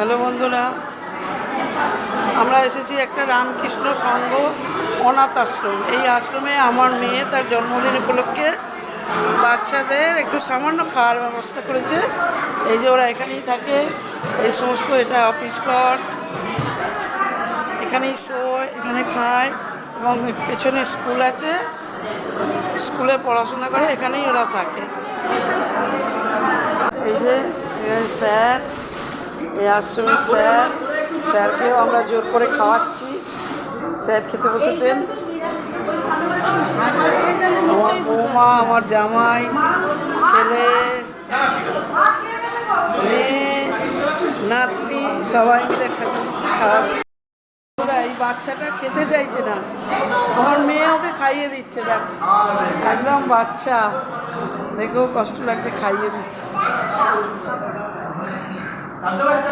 Hello বন্ধুরা, আমরা এসেছি একটা রামকৃষ্ণ সংঘ অনাথ আশ্রম। এই আশ্রমে আমার মেয়ে তার জন্মদিন উপলক্ষে বাচ্চাদের একটু সামান্য খাওয়ার ব্যবস্থা করেছে। এই যে ওরা এখানেই থাকে, এই সমস্ত, এটা অফিস ঘর, এখানেই শোয়, এখানে খায় এবং পেছনে স্কুল আছে, স্কুলে পড়াশোনা করে, এখানেই ওরা থাকে। এই যে স্যার, এই আশ্রমের স্যারকেও আমরা জোর করে খাওয়াচ্ছি। স্যার খেতে বসেছেন। আমার বৌমা, আমার জামাই, ছেলে, মেয়ে, নাতনি সবাই মিলে খাওয়াচ্ছি। এই বাচ্চাটা খেতে চাইছে না, আমার মেয়ে ওকে খাইয়ে দিচ্ছে। দেখ, একদম বাচ্চা, দেখেও কষ্ট লাগছে, খাইয়ে দিচ্ছে।